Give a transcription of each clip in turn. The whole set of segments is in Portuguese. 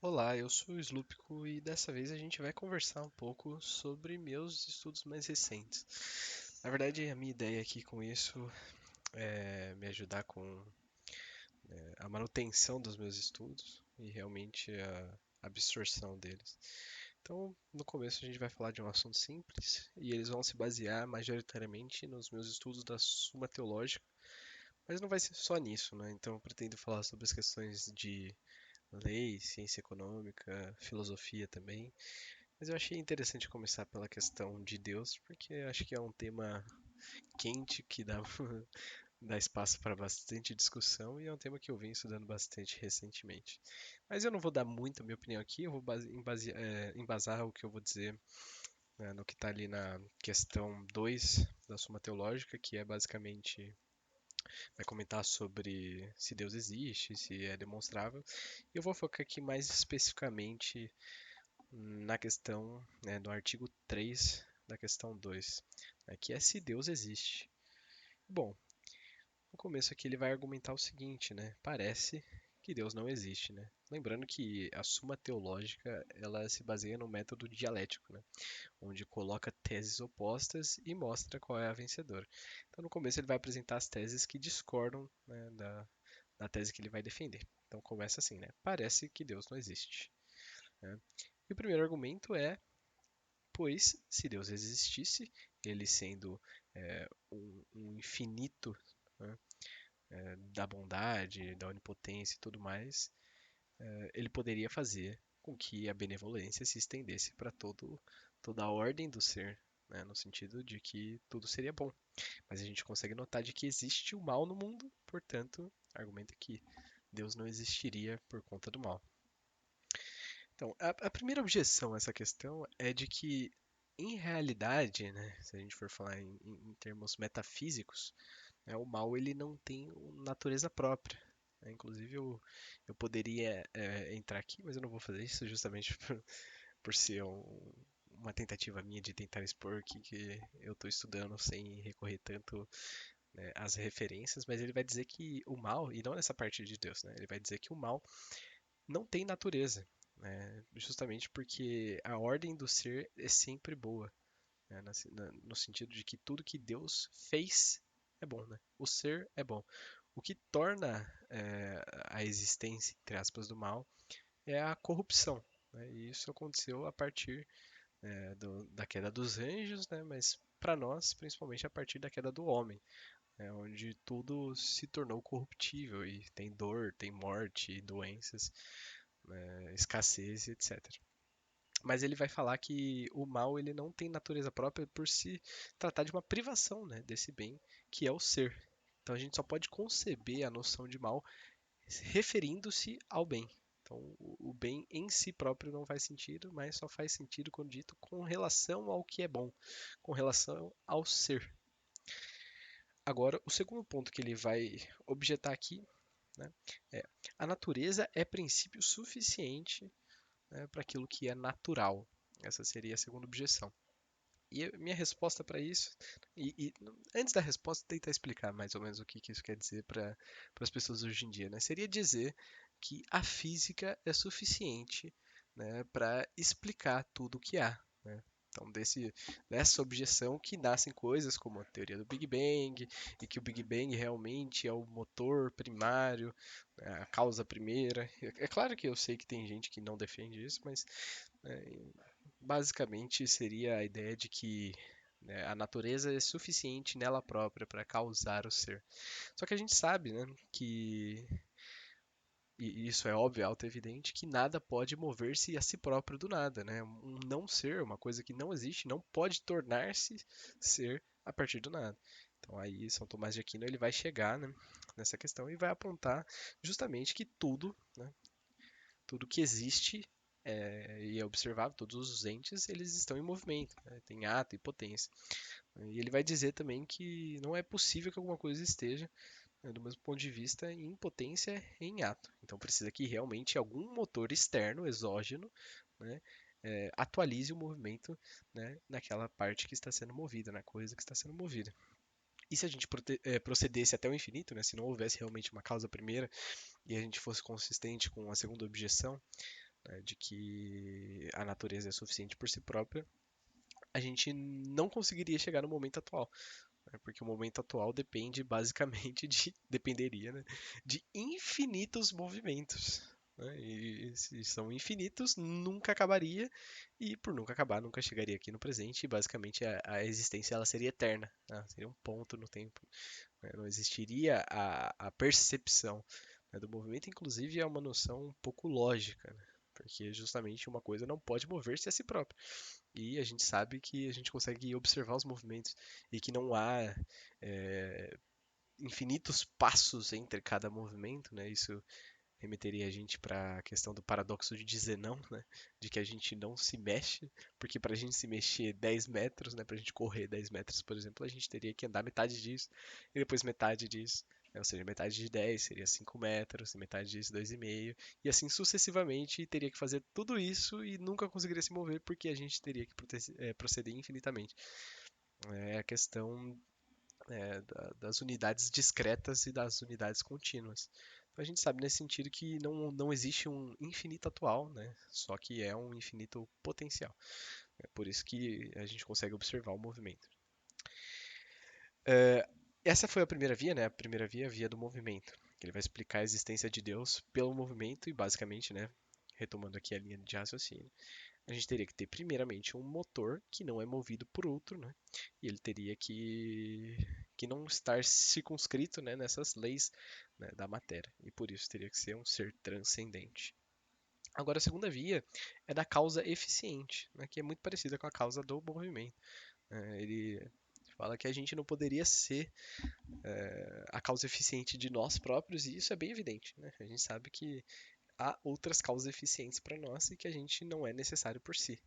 Olá, eu sou o Slúpico e dessa vez a gente vai conversar um pouco sobre meus estudos mais recentes. Na verdade, a minha ideia aqui com isso é me ajudar com a manutenção dos meus estudos e realmente a absorção deles. Então, no começo a gente vai falar de um assunto simples e eles vão se basear majoritariamente nos meus estudos da Suma Teológica, mas não vai ser só nisso, né? Então, eu pretendo falar sobre as questões de lei, ciência econômica, filosofia também. Mas eu achei interessante começar pela questão de Deus, porque acho que é um tema quente que dá, dá espaço para bastante discussão e é um tema que eu venho estudando bastante recentemente. Mas eu não vou dar muito a minha opinião aqui, eu vou embasar o que eu vou dizer, né, no que está ali na questão 2 da Suma Teológica, que é basicamente vai comentar sobre se Deus existe, se é demonstrável. E eu vou focar aqui mais especificamente na questão, né, do artigo 3 da questão 2, né, que é se Deus existe. Bom, no começo aqui ele vai argumentar o seguinte, né? Parece que Deus não existe, né? Lembrando que a Suma Teológica ela se baseia no método dialético, né? Onde coloca teses opostas e mostra qual é a vencedora. Então, no começo ele vai apresentar as teses que discordam, né, da tese que ele vai defender. Então começa assim, né? Parece que Deus não existe, né? E o primeiro argumento é pois, se Deus existisse, ele sendo um infinito, né, da bondade, da onipotência e tudo mais, ele poderia fazer com que a benevolência se estendesse para toda a ordem do ser, né, no sentido de que tudo seria bom. Mas a gente consegue notar de que existe o mal no mundo, portanto, argumenta que Deus não existiria por conta do mal. Então, a primeira objeção a essa questão é de que, em realidade, né, se a gente for falar em termos metafísicos, né, o mal ele não tem natureza própria, né? Inclusive, eu poderia entrar aqui, mas eu não vou fazer isso justamente por ser uma tentativa minha de tentar expor o que eu estou estudando sem recorrer tanto, né, às referências, mas ele vai dizer que o mal, e não nessa parte de Deus, né, ele vai dizer que o mal não tem natureza, né? Justamente porque a ordem do ser é sempre boa, né? No sentido de que tudo que Deus fez é bom, né? O ser é bom. O que torna a existência, entre aspas, do mal é a corrupção, né? E isso aconteceu a partir da queda dos anjos, né? Mas para nós, principalmente a partir da queda do homem, né? Onde tudo se tornou corruptível e tem dor, tem morte, doenças, escassez, etc. Mas ele vai falar que o mal ele não tem natureza própria por se tratar de uma privação, né, desse bem que é o ser. Então a gente só pode conceber a noção de mal referindo-se ao bem. Então o bem em si próprio não faz sentido, mas só faz sentido quando dito com relação ao que é bom, com relação ao ser. Agora, o segundo ponto que ele vai objetar aqui, né, é a natureza é princípio suficiente, né, para aquilo que é natural. Essa seria a segunda objeção. E a minha resposta para isso, e antes da resposta, tentar explicar mais ou menos o que isso quer dizer para as pessoas hoje em dia, né? Seria dizer que a física é suficiente, né, para explicar tudo o que há, né? Então, dessa objeção que nascem coisas como a teoria do Big Bang, e que o Big Bang realmente é o motor primário, né, a causa primeira. É claro que eu sei que tem gente que não defende isso, mas né, basicamente seria a ideia de que, né, a natureza é suficiente nela própria para causar o ser. Só que a gente sabe, né, que, e isso é óbvio, é auto-evidente, que nada pode mover-se a si próprio do nada, né? Um não ser, uma coisa que não existe, não pode tornar-se ser a partir do nada. Então aí São Tomás de Aquino ele vai chegar, né, nessa questão e vai apontar justamente que tudo, né, tudo que existe e é observável, todos os entes, eles estão em movimento, né? Tem ato e potência. E ele vai dizer também que não é possível que alguma coisa esteja, né, do mesmo ponto de vista, em potência e em ato. Então precisa que realmente algum motor externo, exógeno, né, atualize o movimento, né, naquela parte que está sendo movida, na coisa que está sendo movida. E se a gente procedesse até o infinito, né, se não houvesse realmente uma causa primeira e a gente fosse consistente com a segunda objeção, né, de que a natureza é suficiente por si própria, a gente não conseguiria chegar no momento atual, né, porque o momento atual depende basicamente dependeria, né, de infinitos movimentos. Né, e se são infinitos, nunca acabaria, e por nunca acabar, nunca chegaria aqui no presente, e basicamente a existência ela seria eterna, né, seria um ponto no tempo, né, não existiria a percepção, né, do movimento, inclusive é uma noção um pouco lógica, né, porque justamente uma coisa não pode mover-se a si própria. E a gente sabe que a gente consegue observar os movimentos e que não há é, infinitos passos entre cada movimento, né? Isso remeteria a gente para a questão do paradoxo de Zenão, né? De que a gente não se mexe, porque para a gente se mexer 10 metros, né? Para a gente correr 10 metros, por exemplo, a gente teria que andar metade disso e depois metade disso. Né? Ou seja, metade de 10 seria 5 metros, e metade disso 2,5, e assim sucessivamente, e teria que fazer tudo isso e nunca conseguiria se mover porque a gente teria que proceder infinitamente. É a questão das unidades discretas e das unidades contínuas. Então a gente sabe nesse sentido que não existe um infinito atual, né? Só que é um infinito potencial. É por isso que a gente consegue observar o movimento. É, essa foi a primeira via, né? A primeira via, a via do movimento. Ele vai explicar a existência de Deus pelo movimento e basicamente, né? Retomando aqui a linha de raciocínio, a gente teria que ter primeiramente um motor que não é movido por outro, né? E ele teria que não estar circunscrito, né, nessas leis, né, da matéria. E por isso teria que ser um ser transcendente. Agora, a segunda via é da causa eficiente, né, que é muito parecida com a causa do movimento. Ele fala que a gente não poderia ser a causa eficiente de nós próprios, e isso é bem evidente. Né? A gente sabe que há outras causas eficientes para nós e que a gente não é necessário por si.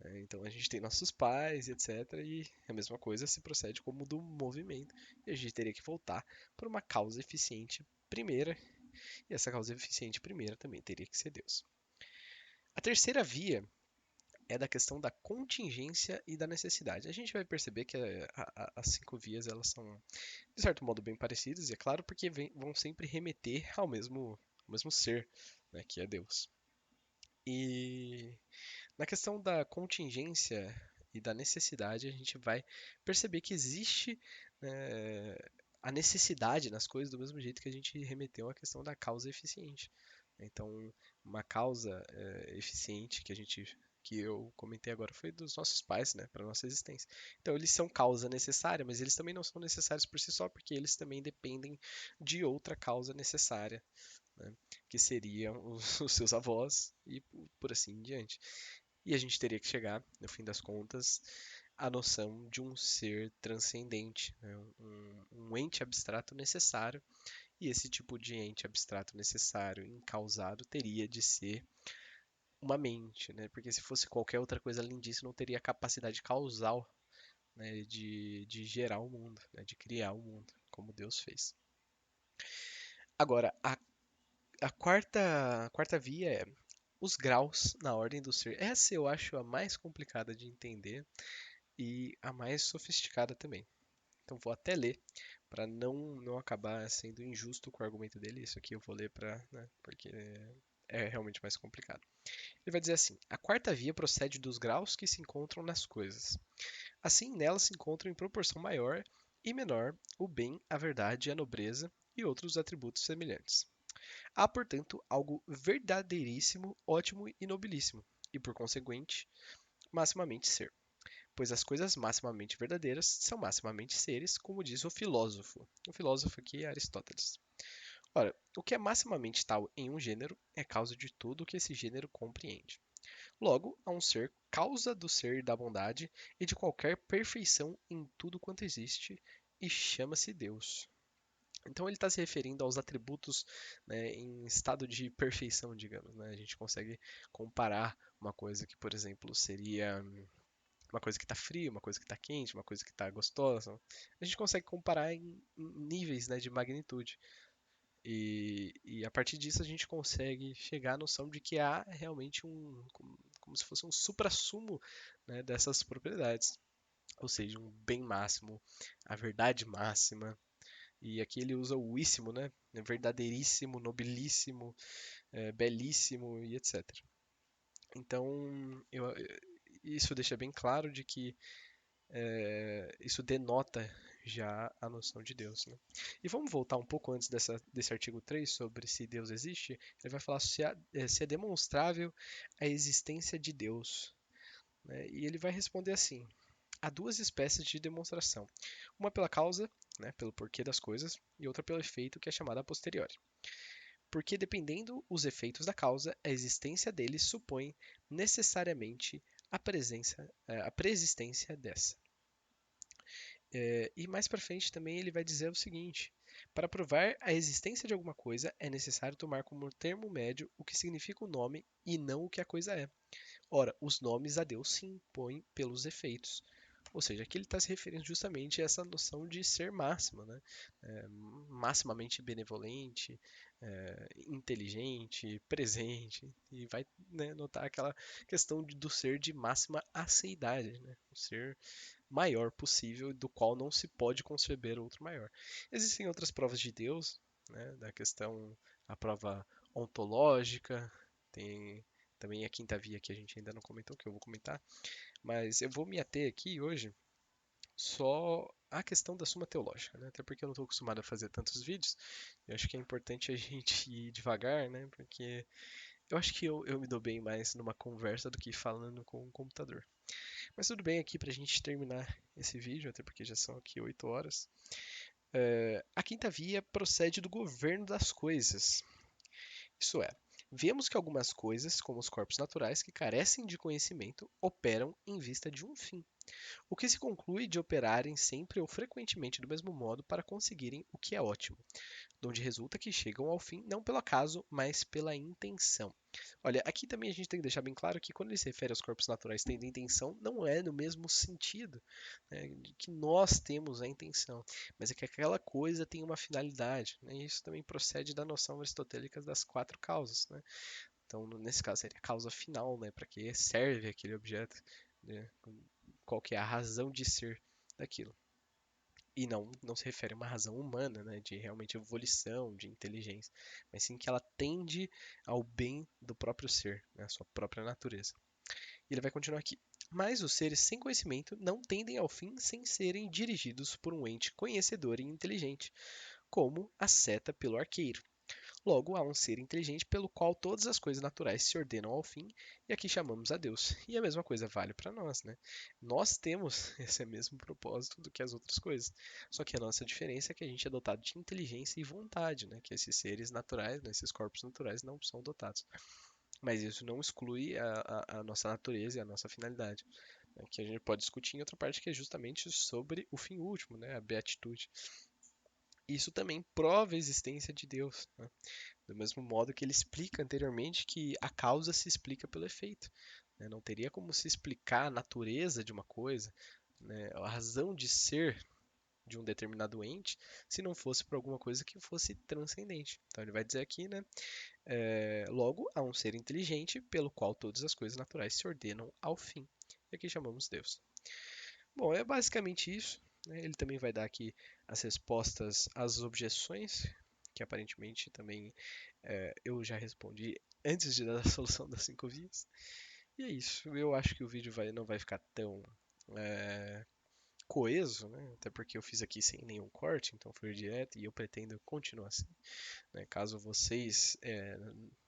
Né? Então a gente tem nossos pais, etc. E a mesma coisa se procede como do movimento. E a gente teria que voltar para uma causa eficiente primeira. E essa causa eficiente primeira também teria que ser Deus. A terceira via é da questão da contingência e da necessidade. A gente vai perceber que as 5 vias elas são, de certo modo, bem parecidas, e é claro, porque vão sempre remeter ao mesmo ser, né, que é Deus. E na questão da contingência e da necessidade, a gente vai perceber que existe né, a necessidade nas coisas do mesmo jeito que a gente remeteu à questão da causa eficiente. Então, uma causa eficiente que eu comentei agora foi dos nossos pais, né, para nossa existência. Então, eles são causa necessária, mas eles também não são necessários por si só, porque eles também dependem de outra causa necessária, né, que seriam os seus avós e por assim em diante. E a gente teria que chegar, no fim das contas, à noção de um ser transcendente, né? Um ente abstrato necessário, e esse tipo de ente abstrato necessário, encausado, teria de ser uma mente, né? Porque se fosse qualquer outra coisa além disso, não teria capacidade causal, né? De gerar o mundo, né? De criar o mundo, como Deus fez. Agora, a quarta via é os graus na ordem do ser. Essa eu acho a mais complicada de entender e a mais sofisticada também. Então vou até ler para não acabar sendo injusto com o argumento dele. Isso aqui eu vou ler para, né, porque é realmente mais complicado. Ele vai dizer assim: a quarta via procede dos graus que se encontram nas coisas. Assim, nelas se encontram em proporção maior e menor o bem, a verdade, a nobreza e outros atributos semelhantes. Há, portanto, algo verdadeiríssimo, ótimo e nobilíssimo, e por conseguinte, maximamente ser. Pois as coisas maximamente verdadeiras são maximamente seres, como diz o filósofo. O filósofo aqui é Aristóteles. Ora, o que é maximamente tal em um gênero é causa de tudo o que esse gênero compreende. Logo, há um ser causa do ser da bondade e de qualquer perfeição em tudo quanto existe, e chama-se Deus. Então ele está se referindo aos atributos, né, em estado de perfeição, digamos. Né? A gente consegue comparar uma coisa que, por exemplo, seria uma coisa que está fria, uma coisa que está quente, uma coisa que está gostosa. A gente consegue comparar em níveis, né, de magnitude. E a partir disso a gente consegue chegar à noção de que há realmente como se fosse um suprassumo, né, dessas propriedades. Ou seja, um bem máximo, a verdade máxima. E aqui ele usa o íssimo, né? Verdadeiríssimo, nobilíssimo, belíssimo e etc. Então, isso deixa bem claro de que isso denota já a noção de Deus, né? E vamos voltar um pouco antes desse artigo 3 sobre se Deus existe. Ele vai falar se é demonstrável a existência de Deus, né? E ele vai responder assim: há duas espécies de demonstração. Uma pela causa, né, pelo porquê das coisas, e outra pelo efeito, que é chamada a posteriori. Porque dependendo os efeitos da causa, a existência deles supõe necessariamente a preexistência dessa. E mais para frente também ele vai dizer o seguinte: para provar a existência de alguma coisa, é necessário tomar como termo médio o que significa o nome e não o que a coisa é. Ora, os nomes a Deus se impõem pelos efeitos. Ou seja, aqui ele está se referindo justamente a essa noção de ser máximo, né? Maximamente benevolente, inteligente, presente, e vai, né, notar aquela questão do ser de máxima aceidade, né? O ser maior possível, do qual não se pode conceber outro maior. Existem outras provas de Deus, né, da questão, a prova ontológica, tem também a quinta via que a gente ainda não comentou, que eu vou comentar, mas eu vou me ater aqui hoje só à questão da Suma Teológica, né? Até porque eu não estou acostumado a fazer tantos vídeos, eu acho que é importante a gente ir devagar, né? Porque eu acho que eu me dou bem mais numa conversa do que falando com o computador. Mas tudo bem aqui para a gente terminar esse vídeo, até porque já são aqui 8 horas. A quinta via procede do governo das coisas. Isso é, vemos que algumas coisas, como os corpos naturais, que carecem de conhecimento, operam em vista de um fim, o que se conclui de operarem sempre ou frequentemente do mesmo modo para conseguirem o que é ótimo, de onde resulta que chegam ao fim não pelo acaso, mas pela intenção. Olha, aqui também a gente tem que deixar bem claro que quando ele se refere aos corpos naturais tendo intenção, não é no mesmo sentido, né, de que nós temos a intenção, mas é que aquela coisa tem uma finalidade, né, e isso também procede da noção aristotélica das quatro causas, né? Então, nesse caso, seria a causa final, né, para que serve aquele objeto, né, qual que é a razão de ser daquilo. E não se refere a uma razão humana, né, de realmente evolução, de inteligência, mas sim que ela tende ao bem do próprio ser, né, a sua própria natureza. E ele vai continuar aqui. Mas os seres sem conhecimento não tendem ao fim sem serem dirigidos por um ente conhecedor e inteligente, como a seta pelo arqueiro. Logo, há um ser inteligente pelo qual todas as coisas naturais se ordenam ao fim, e aqui chamamos a Deus. E a mesma coisa vale para nós, né? Nós temos esse mesmo propósito do que as outras coisas. Só que a nossa diferença é que a gente é dotado de inteligência e vontade, né? Que esses seres naturais, né? Esses corpos naturais não são dotados. Mas isso não exclui a nossa natureza e a nossa finalidade, né? Que a gente pode discutir em outra parte que é justamente sobre o fim último, né? A beatitude. Isso também prova a existência de Deus, né? Do mesmo modo que ele explica anteriormente que a causa se explica pelo efeito, né? Não teria como se explicar a natureza de uma coisa, né? A razão de ser de um determinado ente se não fosse por alguma coisa que fosse transcendente. Então ele vai dizer aqui, né? Logo, há um ser inteligente pelo qual todas as coisas naturais se ordenam ao fim. E aqui chamamos Deus. Bom, é basicamente isso, né? Ele também vai dar aqui as respostas às objeções, que aparentemente também eu já respondi antes de dar a solução das 5 vias. E é isso. Eu acho que o vídeo não vai ficar tão é, coeso, né? Até porque eu fiz aqui sem nenhum corte, então foi direto e eu pretendo continuar assim, né? Caso vocês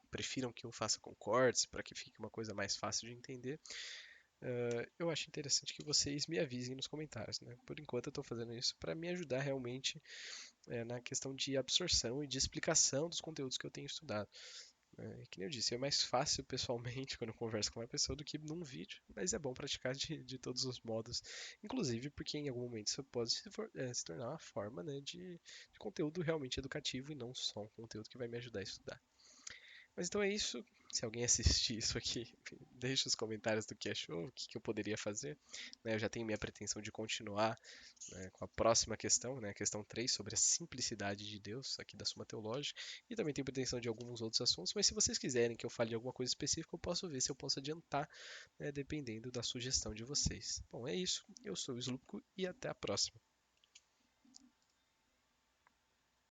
prefiram que eu faça com cortes para que fique uma coisa mais fácil de entender, eu acho interessante que vocês me avisem nos comentários, né? Por enquanto eu estou fazendo isso para me ajudar realmente na questão de absorção e de explicação dos conteúdos que eu tenho estudado. Que nem eu disse, é mais fácil pessoalmente quando eu converso com uma pessoa do que num vídeo, mas é bom praticar de todos os modos, inclusive porque em algum momento isso pode se tornar uma forma, né, de conteúdo realmente educativo e não só um conteúdo que vai me ajudar a estudar. Mas então é isso. Se alguém assistir isso aqui, deixe os comentários do que achou, o que eu poderia fazer. Né, eu já tenho minha pretensão de continuar, né, com a próxima questão, né, a questão 3 sobre a simplicidade de Deus, aqui da Suma Teológica, e também tenho pretensão de alguns outros assuntos, mas se vocês quiserem que eu fale de alguma coisa específica, eu posso ver se eu posso adiantar, né, dependendo da sugestão de vocês. Bom, é isso. Eu sou o Slupko e até a próxima.